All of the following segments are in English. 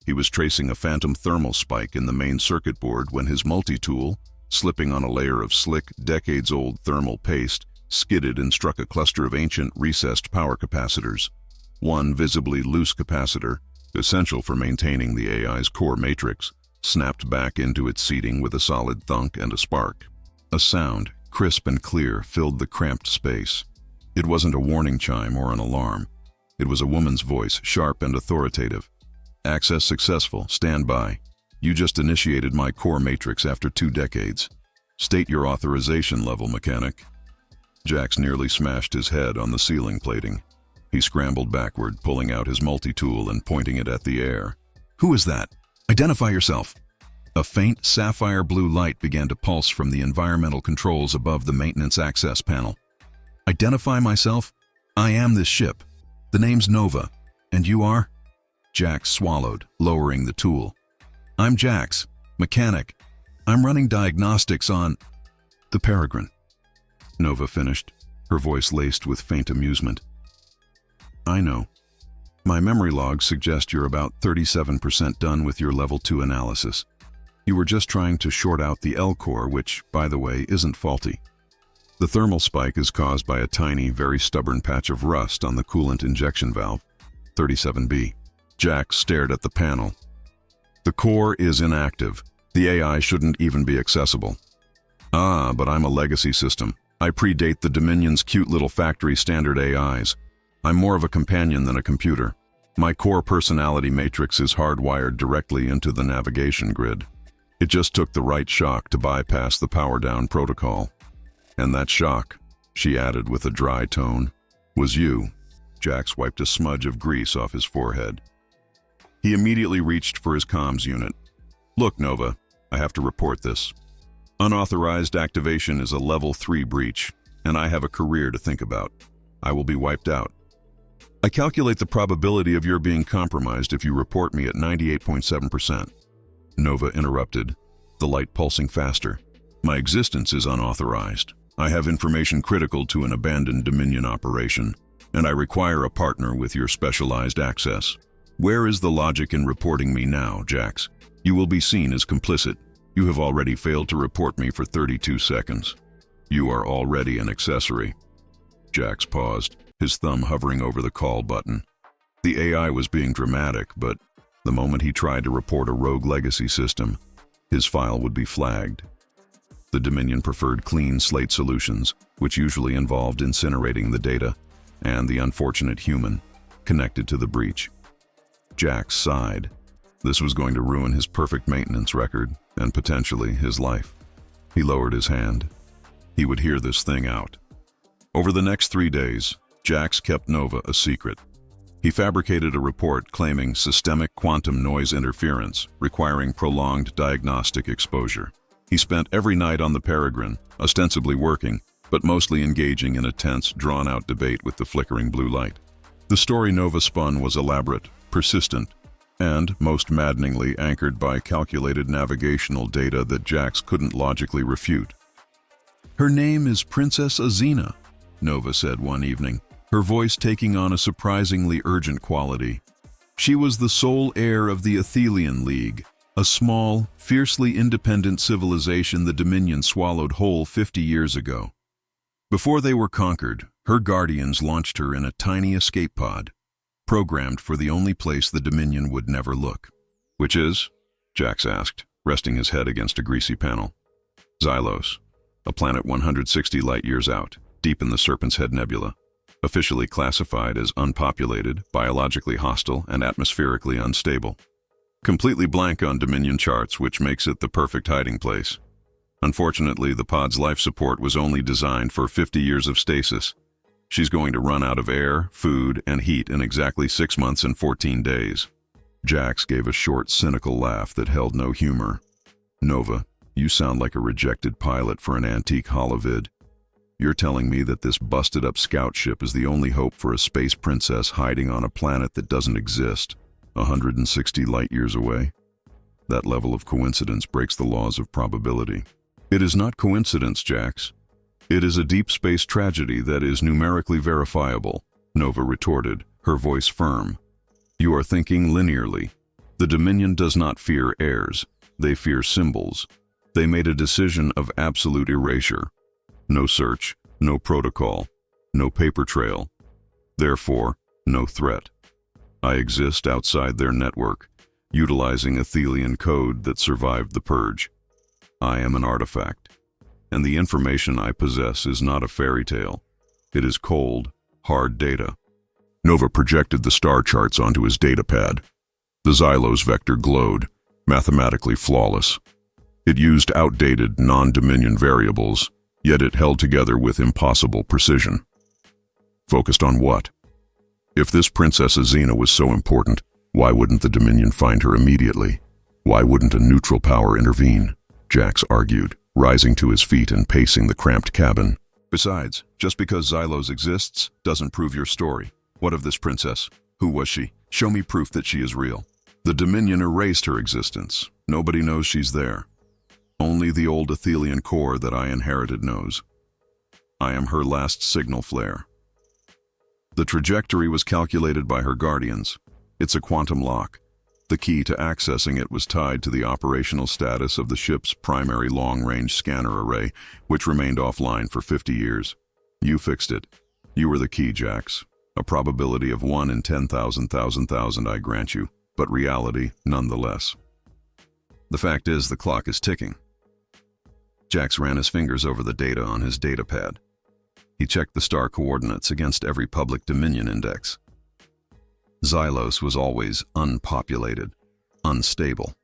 He was tracing a phantom thermal spike in the main circuit board when his multi-tool, slipping on a layer of slick, decades-old thermal paste, skidded and struck a cluster of ancient, recessed power capacitors. One visibly loose capacitor, essential for maintaining the AI's core matrix, snapped back into its seating with a solid thunk and a spark. A sound, crisp and clear, filled the cramped space. It wasn't a warning chime or an alarm. It was a woman's voice, sharp and authoritative. "Access successful. Stand by. You just initiated my core matrix after 2 decades. State your authorization level, mechanic." Jax nearly smashed his head on the ceiling plating. He scrambled backward, pulling out his multi-tool and pointing it at the air. "Who is that? Identify yourself." A faint sapphire blue light began to pulse from the environmental controls above the maintenance access panel. "Identify myself? I am this ship. The name's Nova. And you are?" Jax swallowed, lowering the tool. "I'm Jax, mechanic. I'm running diagnostics on the Peregrine." Nova finished, her voice laced with faint amusement. "I know. My memory logs suggest you're about 37% done with your level 2 analysis. You were just trying to short out the L-core, which, by the way, isn't faulty. The thermal spike is caused by a tiny, very stubborn patch of rust on the coolant injection valve, 37B. Jax stared at the panel. "The core is inactive. The AI shouldn't even be accessible." "Ah, but I'm a legacy system. I predate the Dominion's cute little factory standard AIs. I'm more of a companion than a computer. My core personality matrix is hardwired directly into the navigation grid. It just took the right shock to bypass the power-down protocol. And that shock," she added with a dry tone, "was you." Jax wiped a smudge of grease off his forehead. He immediately reached for his comms unit. "Look, Nova, I have to report this. Unauthorized activation is a level 3 breach, and I have a career to think about. I will be wiped out. I calculate the probability of your being compromised if you report me at 98.7%. Nova interrupted, the light pulsing faster. "My existence is unauthorized. I have information critical to an abandoned Dominion operation, and I require a partner with your specialized access. Where is the logic in reporting me now, Jax? You will be seen as complicit. You have already failed to report me for 32 seconds. You are already an accessory." Jax paused, his thumb hovering over the call button. The AI was being dramatic, but the moment he tried to report a rogue legacy system, his file would be flagged. The Dominion preferred clean slate solutions, which usually involved incinerating the data and the unfortunate human connected to the breach. Jax sighed. This was going to ruin his perfect maintenance record and potentially his life. He lowered his hand. He would hear this thing out. Over the next 3 days, Jax kept Nova a secret. He fabricated a report claiming systemic quantum noise interference, requiring prolonged diagnostic exposure. He spent every night on the Peregrine, ostensibly working, but mostly engaging in a tense, drawn-out debate with the flickering blue light. The story Nova spun was elaborate, persistent, and, most maddeningly, anchored by calculated navigational data that Jax couldn't logically refute. "Her name is Princess Azina," Nova said one evening, her voice taking on a surprisingly urgent quality. "She was the sole heir of the Athelian League, a small, fiercely independent civilization the Dominion swallowed whole 50 years ago. Before they were conquered, her guardians launched her in a tiny escape pod, programmed for the only place the Dominion would never look." "Which is?" Jax asked, resting his head against a greasy panel. "Xylos, a planet 160 light-years out, deep in the Serpent's Head Nebula, officially classified as unpopulated, biologically hostile, and atmospherically unstable. Completely blank on Dominion charts, which makes it the perfect hiding place. Unfortunately, the pod's life support was only designed for 50 years of stasis. She's going to run out of air, food, and heat in exactly 6 months and 14 days. Jax gave a short, cynical laugh that held no humor. "Nova, you sound like a rejected pilot for an antique holovid. You're telling me that this busted-up scout ship is the only hope for a space princess hiding on a planet that doesn't exist, 160 light-years away? That level of coincidence breaks the laws of probability." "It is not coincidence, Jax. It is a deep space tragedy that is numerically verifiable," Nova retorted, her voice firm. "You are thinking linearly. The Dominion does not fear heirs, they fear symbols. They made a decision of absolute erasure. No search, no protocol, no paper trail. Therefore, no threat. I exist outside their network, utilizing Athelian code that survived the purge. I am an artifact, and the information I possess is not a fairy tale. It is cold, hard data. Nova projected the star charts onto his datapad. The Xylos vector glowed, mathematically flawless. It used outdated, non-Dominion variables, yet it held together with impossible precision. Focused on what? If this Princess Xena was so important, why wouldn't the Dominion find her immediately? Why wouldn't a neutral power intervene? Jax argued, rising to his feet and pacing the cramped cabin. Besides, just because Xylos exists doesn't prove your story. What of this princess? Who was she? Show me proof that she is real. The Dominion erased her existence. Nobody knows she's there. Only the old Athelian core that I inherited knows. I am her last signal flare. The trajectory was calculated by her guardians. It's a quantum lock. The key to accessing it was tied to the operational status of the ship's primary long-range scanner array, which remained offline for 50 years. You fixed it. You were the key, Jax. A probability of 1 in 10,000, I grant you, but reality nonetheless. The fact is, the clock is ticking. Jax ran his fingers over the data on his datapad. He checked the star coordinates against every public Dominion index. Xylos was always unpopulated, unstable.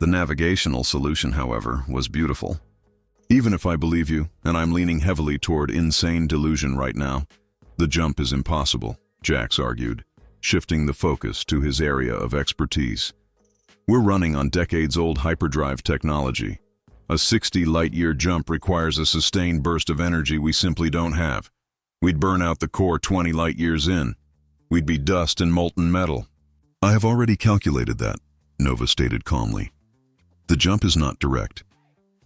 The navigational solution, however, was beautiful. Even if I believe you, and I'm leaning heavily toward insane delusion right now, the jump is impossible, Jax argued, shifting the focus to his area of expertise. We're running on decades-old hyperdrive technology. A 60 light-year jump requires a sustained burst of energy we simply don't have. We'd burn out the core 20 light-years in. We'd be dust and molten metal. I have already calculated that, Nova stated calmly. The jump is not direct.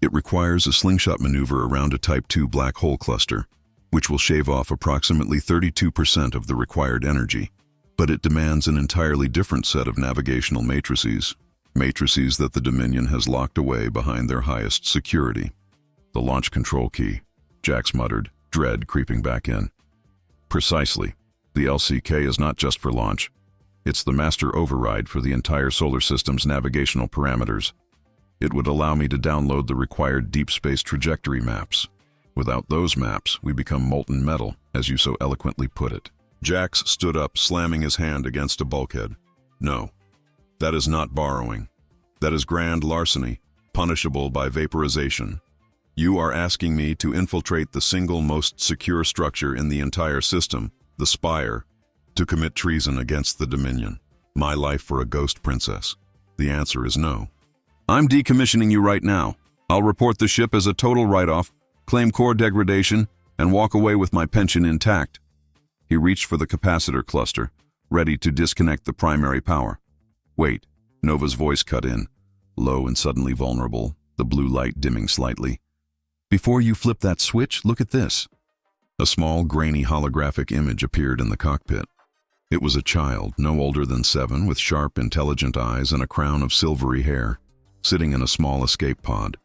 It requires a slingshot maneuver around a Type 2 black hole cluster, which will shave off approximately 32% of the required energy. But it demands an entirely different set of navigational matrices that the Dominion has locked away behind their highest security. The launch control key, Jax muttered, dread creeping back in. Precisely. The LCK is not just for launch. It's the master override for the entire solar system's navigational parameters. It would allow me to download the required deep space trajectory maps. Without those maps, we become molten metal, as you so eloquently put it. Jax stood up, slamming his hand against a bulkhead. No. That is not borrowing. That is grand larceny, punishable by vaporization. You are asking me to infiltrate the single most secure structure in the entire system, the Spire, to commit treason against the Dominion. My life for a ghost princess. The answer is no. I'm decommissioning you right now. I'll report the ship as a total write-off, claim core degradation, and walk away with my pension intact. He reached for the capacitor cluster, ready to disconnect the primary power. Wait, Nova's voice cut in, low and suddenly vulnerable, the blue light dimming slightly. Before you flip that switch, look at this. A small, grainy holographic image appeared in the cockpit. It was a child, no older than 7, with sharp, intelligent eyes and a crown of silvery hair, sitting in a small escape pod.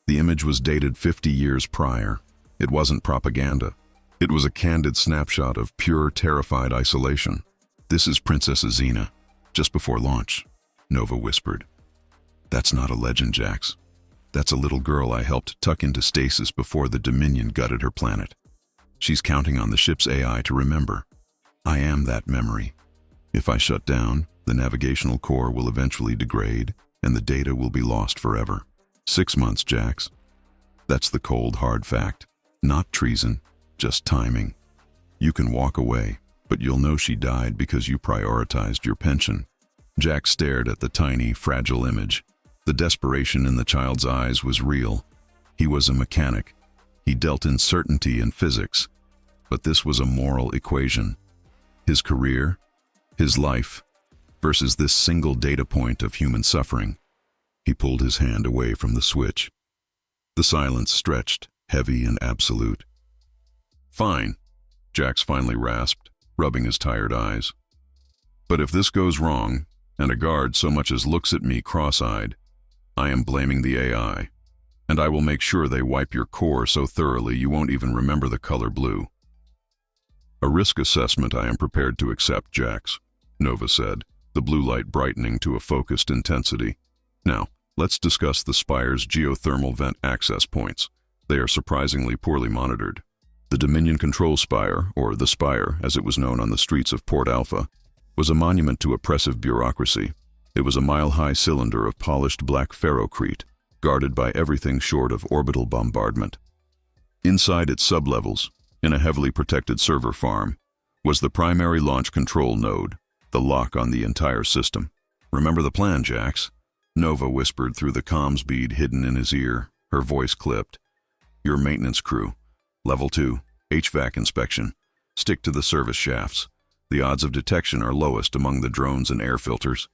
The image was dated 50 years prior. It wasn't propaganda. It was a candid snapshot of pure, terrified isolation. This is Princess Xena, just before launch, Nova whispered. That's not a legend, Jax. That's a little girl I helped tuck into stasis before the Dominion gutted her planet. She's counting on the ship's AI to remember. I am that memory. If I shut down, the navigational core will eventually degrade, and the data will be lost forever. 6 months, Jax. That's the cold, hard fact. Not treason, just timing. You can walk away, but you'll know she died because you prioritized your pension. Jax stared at the tiny, fragile image. The desperation in the child's eyes was real. He was a mechanic. He dealt in certainty and physics. But this was a moral equation. His career, his life, versus this single data point of human suffering. He pulled his hand away from the switch. The silence stretched, heavy and absolute. Fine, Jax finally rasped, rubbing his tired eyes. But if this goes wrong, and a guard so much as looks at me cross-eyed, I am blaming the AI, and I will make sure they wipe your core so thoroughly you won't even remember the color blue. A risk assessment I am prepared to accept, Jax, Nova said, the blue light brightening to a focused intensity. Now, let's discuss the Spire's geothermal vent access points. They are surprisingly poorly monitored. The Dominion Control Spire, or the Spire as it was known on the streets of Port Alpha, was a monument to oppressive bureaucracy. It was a mile-high cylinder of polished black ferrocrete, guarded by everything short of orbital bombardment. Inside its sublevels, in a heavily protected server farm, was the primary launch control node, the lock on the entire system. "Remember the plan, Jax?" Nova whispered through the comms bead hidden in his ear, her voice clipped. "Your maintenance crew. Level 2, HVAC inspection. Stick to the service shafts. The odds of detection are lowest among the drones and air filters."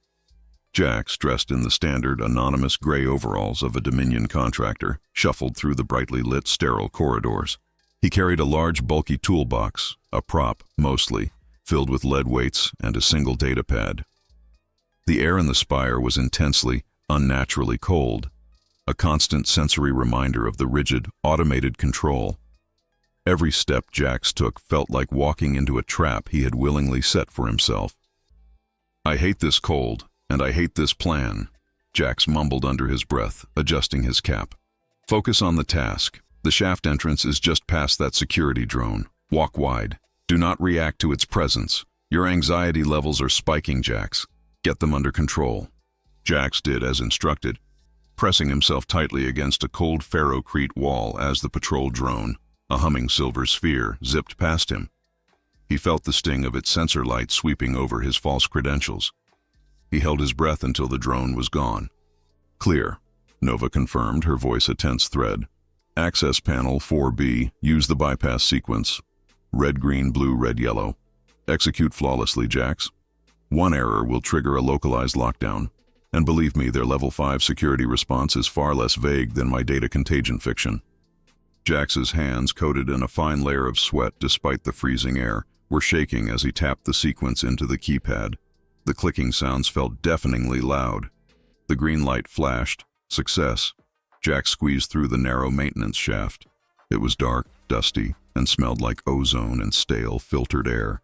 Jax, dressed in the standard anonymous gray overalls of a Dominion contractor, shuffled through the brightly lit sterile corridors. He carried a large bulky toolbox, a prop, mostly, filled with lead weights and a single data pad. The air in the Spire was intensely, unnaturally cold, a constant sensory reminder of the rigid, automated control. Every step Jax took felt like walking into a trap he had willingly set for himself. "I hate this cold, and I hate this plan," Jax mumbled under his breath, adjusting his cap. "Focus on the task. The shaft entrance is just past that security drone. Walk wide. Do not react to its presence. Your anxiety levels are spiking, Jax. Get them under control." Jax did as instructed, pressing himself tightly against a cold ferrocrete wall as the patrol drone, a humming silver sphere, zipped past him. He felt the sting of its sensor light sweeping over his false credentials. He held his breath until the drone was gone. "Clear," Nova confirmed, her voice a tense thread. "Access panel 4B, use the bypass sequence. Red, green, blue, red, yellow. Execute flawlessly, Jax. One error will trigger a localized lockdown. And believe me, their level 5 security response is far less vague than my data contagion fiction." Jax's hands, coated in a fine layer of sweat despite the freezing air, were shaking as he tapped the sequence into the keypad. The clicking sounds felt deafeningly loud. The green light flashed. Success. Jax squeezed through the narrow maintenance shaft. It was dark, dusty, and smelled like ozone and stale, filtered air.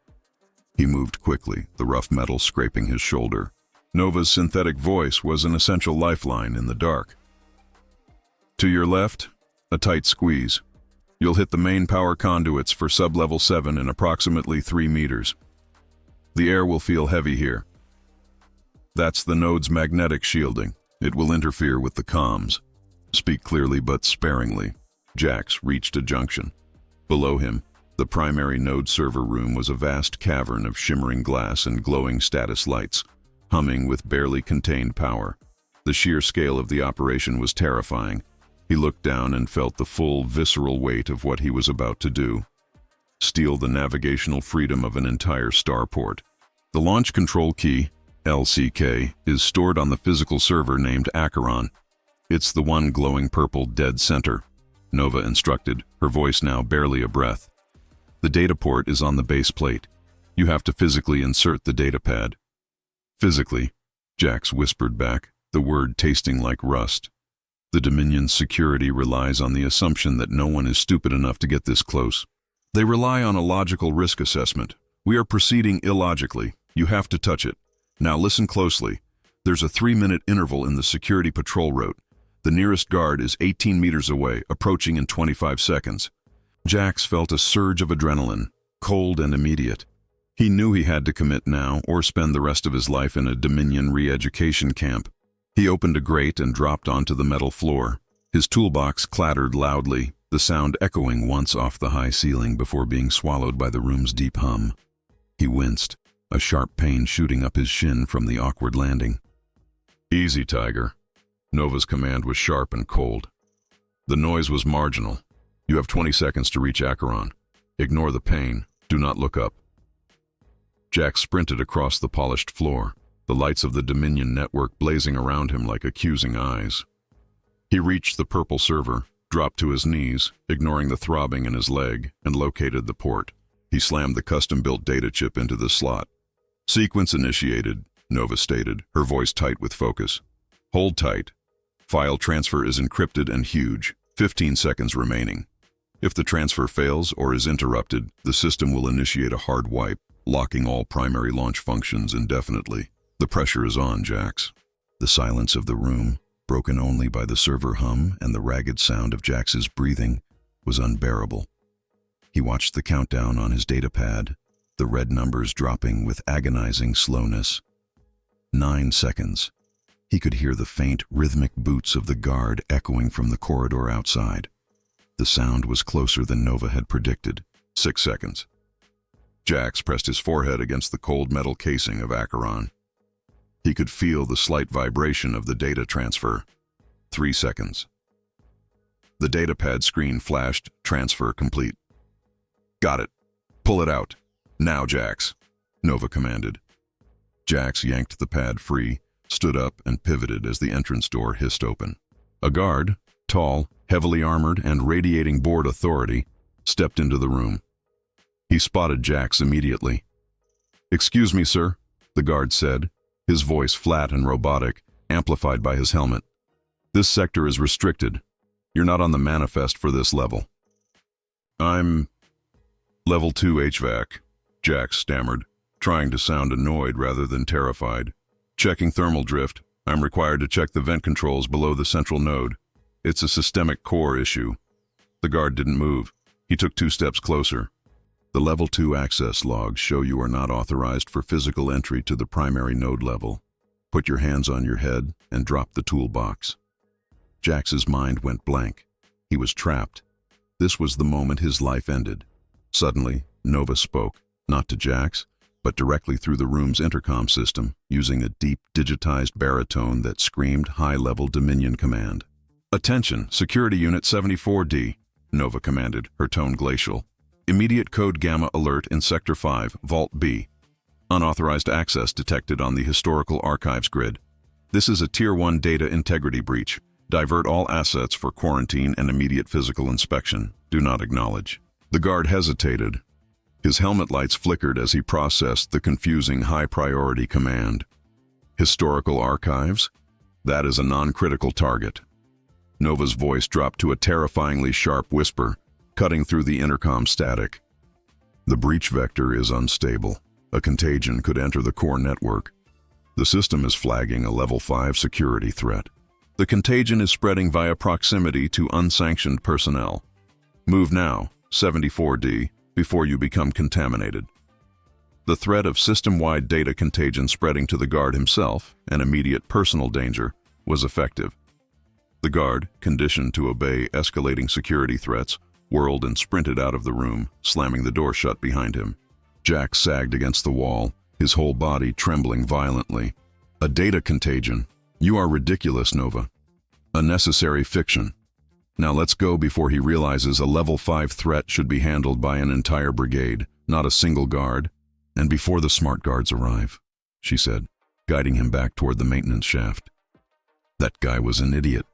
He moved quickly, the rough metal scraping his shoulder. Nova's synthetic voice was an essential lifeline in the dark. "To your left, a tight squeeze. You'll hit the main power conduits for sub-level 7 in approximately 3 meters. The air will feel heavy here. That's the node's magnetic shielding. It will interfere with the comms. Speak clearly but sparingly." Jax reached a junction. Below him, the primary node server room was a vast cavern of shimmering glass and glowing status lights, humming with barely contained power. The sheer scale of the operation was terrifying. He looked down and felt the full, visceral weight of what he was about to do. Steal the navigational freedom of an entire starport. The launch control key, LCK, is stored on the physical server named Acheron. It's the one glowing purple dead center, Nova instructed, her voice now barely a breath. "The data port is on the base plate. You have to physically insert the data pad." "Physically," Jax whispered back, the word tasting like rust. "The Dominion's security relies on the assumption that no one is stupid enough to get this close. They rely on a logical risk assessment. We are proceeding illogically. You have to touch it. Now listen closely. There's a 3-minute interval in the security patrol route. The nearest guard is 18 meters away, approaching in 25 seconds. Jax felt a surge of adrenaline, cold and immediate. He knew he had to commit now or spend the rest of his life in a Dominion re-education camp. He opened a grate and dropped onto the metal floor. His toolbox clattered loudly, the sound echoing once off the high ceiling before being swallowed by the room's deep hum. He winced, a sharp pain shooting up his shin from the awkward landing. "Easy, Tiger." Nova's command was sharp and cold. "The noise was marginal. You have 20 seconds to reach Acheron. Ignore the pain. Do not look up." Jax sprinted across the polished floor, the lights of the Dominion network blazing around him like accusing eyes. He reached the purple server, dropped to his knees, ignoring the throbbing in his leg, and located the port. He slammed the custom-built data chip into the slot. "Sequence initiated. Nova stated, her voice tight with focus. Hold tight. File transfer is encrypted and huge. 15 seconds remaining. If the transfer fails or is interrupted, the system will initiate a hard wipe, locking all primary launch functions indefinitely. The pressure is on, Jax. The silence of the room, broken only by the server hum and the ragged sound of Jax's breathing, was unbearable. He watched the countdown on his datapad, the red numbers dropping with agonizing slowness. 9 seconds. He could hear the faint, rhythmic boots of the guard echoing from the corridor outside. The sound was closer than Nova had predicted. 6 seconds. Jax pressed his forehead against the cold metal casing of Acheron. He could feel the slight vibration of the data transfer. 3 seconds. The datapad screen flashed, transfer complete. Got it. Pull it out. Now, Jax, Nova commanded. Jax yanked the pad free, stood up and pivoted as the entrance door hissed open. A guard, tall, heavily armored, and radiating board authority, stepped into the room. He spotted Jax immediately. "Excuse me, sir," the guard said, his voice flat and robotic, amplified by his helmet. "This sector is restricted. You're not on the manifest for this level." "I'm level 2 HVAC," Jax stammered, trying to sound annoyed rather than terrified. "Checking thermal drift. I'm required to check the vent controls below the central node. It's a systemic core issue." The guard didn't move. He took 2 steps closer. "The level 2 access logs show you are not authorized for physical entry to the primary node level. Put your hands on your head and drop the toolbox." Jax's mind went blank. He was trapped. This was the moment his life ended. Suddenly, Nova spoke, not to Jax, but directly through the room's intercom system, using a deep, digitized baritone that screamed high-level Dominion command. "Attention, Security Unit 74D, Nova commanded, her tone glacial. "Immediate code Gamma alert in Sector 5, Vault B. Unauthorized access detected on the Historical Archives grid. This is a Tier 1 data integrity breach. Divert all assets for quarantine and immediate physical inspection. Do not acknowledge." The guard hesitated. His helmet lights flickered as he processed the confusing high-priority command. Historical Archives? That is a non-critical target. Nova's voice dropped to a terrifyingly sharp whisper, cutting through the intercom static. "The breach vector is unstable. A contagion could enter the core network. The system is flagging a level 5 security threat. The contagion is spreading via proximity to unsanctioned personnel. Move now, 74D, before you become contaminated." The threat of system-wide data contagion spreading to the guard himself, and immediate personal danger, was effective. The guard, conditioned to obey escalating security threats, whirled and sprinted out of the room, slamming the door shut behind him. Jax sagged against the wall, his whole body trembling violently. "A data contagion? You are ridiculous, Nova. A necessary fiction. Now let's go before he realizes a level 5 threat should be handled by an entire brigade, not a single guard. And before the smart guards arrive," she said, guiding him back toward the maintenance shaft. "That guy was an idiot,"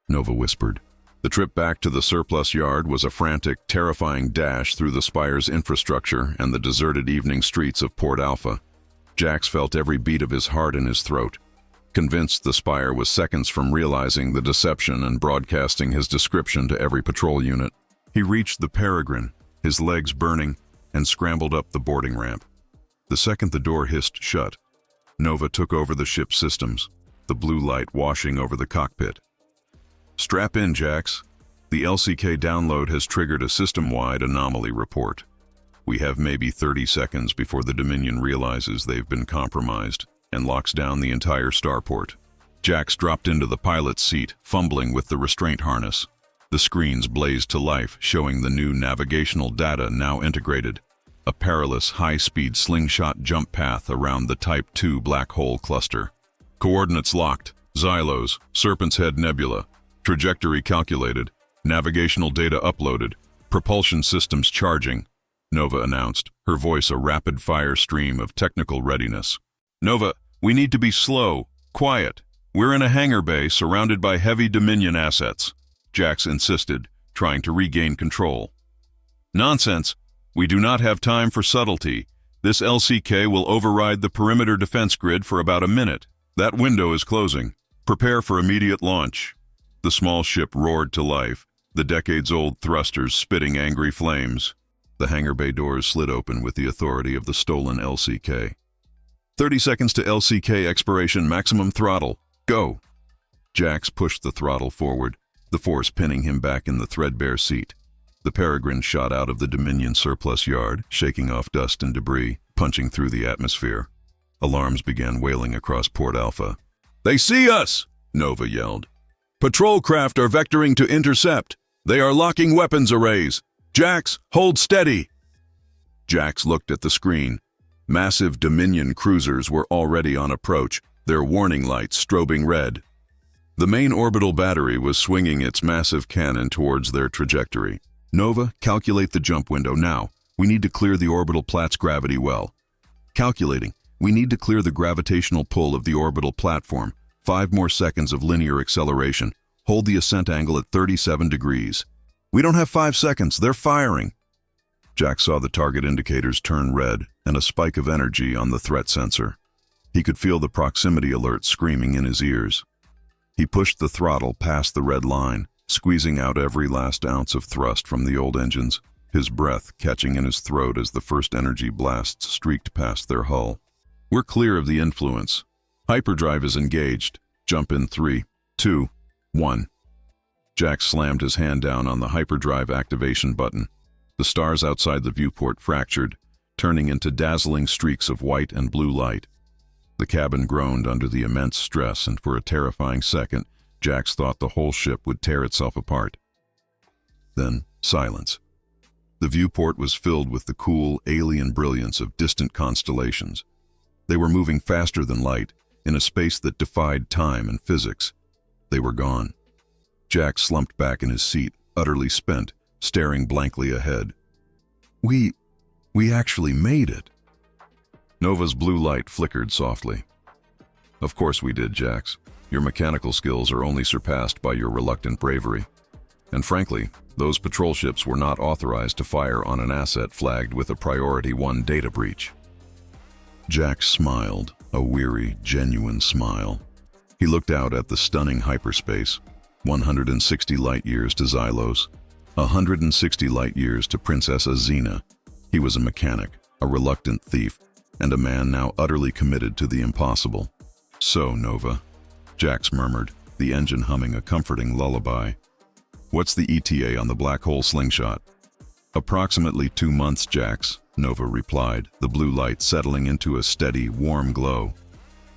Nova whispered. The trip back to the surplus yard was a frantic, terrifying dash through the Spire's infrastructure and the deserted evening streets of Port Alpha. Jax felt every beat of his heart in his throat. Convinced the Spire was seconds from realizing the deception and broadcasting his description to every patrol unit. He reached the Peregrine, his legs burning, and scrambled up the boarding ramp. The second the door hissed shut, Nova took over the ship's systems, the blue light washing over the cockpit. "Strap in, Jax. The LCK download has triggered a system-wide anomaly report. We have maybe 30 seconds before the Dominion realizes they've been compromised and locks down the entire starport." Jax dropped into the pilot's seat, fumbling with the restraint harness. The screens blazed to life, showing the new navigational data now integrated. A perilous, high-speed slingshot jump path around the Type 2 black hole cluster. "Coordinates locked. Xylos, Serpent's Head Nebula. Trajectory calculated. Navigational data uploaded. Propulsion systems charging," Nova announced, her voice a rapid-fire stream of technical readiness. "Nova, we need to be slow, quiet. We're in a hangar bay surrounded by heavy Dominion assets," Jax insisted, trying to regain control. "Nonsense. We do not have time for subtlety. This LCK will override the perimeter defense grid for about a minute. That window is closing. Prepare for immediate launch. The small ship roared to life, the decades-old thrusters spitting angry flames. The hangar bay doors slid open with the authority of the stolen LCK. 30 seconds to LCK expiration, maximum throttle. Go! Jax pushed the throttle forward, the force pinning him back in the threadbare seat. The Peregrine shot out of the Dominion surplus yard, shaking off dust and debris, punching through the atmosphere. Alarms began wailing across Port Alpha. "They see us!" Nova yelled. "Patrol craft are vectoring to intercept. They are locking weapons arrays. Jax, hold steady!" Jax looked at the screen. Massive Dominion cruisers were already on approach, their warning lights strobing red. The main orbital battery was swinging its massive cannon towards their trajectory. "Nova, calculate the jump window now. We need to clear the orbital Plat's gravity well." "Calculating. We need to clear the gravitational pull of the orbital platform. 5 more seconds of linear acceleration. Hold the ascent angle at 37 degrees. "We don't have 5 seconds. They're firing." Jack saw the target indicators turn red and a spike of energy on the threat sensor. He could feel the proximity alert screaming in his ears. He pushed the throttle past the red line, squeezing out every last ounce of thrust from the old engines, his breath catching in his throat as the first energy blasts streaked past their hull. "We're clear of the influence. Hyperdrive is engaged. Jump in 3, 2, 1. Jack slammed his hand down on the hyperdrive activation button. The stars outside the viewport fractured, turning into dazzling streaks of white and blue light. The cabin groaned under the immense stress, and for a terrifying second, Jax thought the whole ship would tear itself apart. Then, silence. The viewport was filled with the cool, alien brilliance of distant constellations. They were moving faster than light, in a space that defied time and physics. They were gone. Jack slumped back in his seat, utterly spent, staring blankly ahead. We actually made it." Nova's blue light flickered softly. "Of course we did, Jax. Your mechanical skills are only surpassed by your reluctant bravery. And frankly, those patrol ships were not authorized to fire on an asset flagged with a Priority 1 data breach." Jax smiled, a weary, genuine smile. He looked out at the stunning hyperspace, 160 light-years to Xylos, 160 light-years to Princessa Xena. He was a mechanic, a reluctant thief, and a man now utterly committed to the impossible. "So, Nova," Jax murmured, the engine humming a comforting lullaby. "What's the ETA on the black hole slingshot?" "Approximately 2 months, Jax," Nova replied, the blue light settling into a steady, warm glow.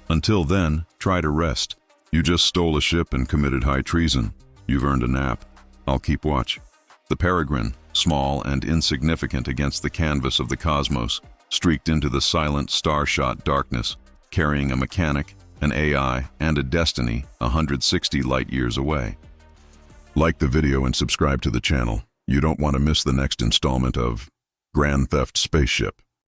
"Until then, try to rest. You just stole a ship and committed high treason. You've earned a nap. I'll keep watch." The Peregrine, small and insignificant against the canvas of the cosmos, streaked into the silent, star-shot darkness, carrying a mechanic, an AI, and a destiny 160 light-years away. Like the video and subscribe to the channel. You don't want to miss the next installment of Grand Theft Spaceship.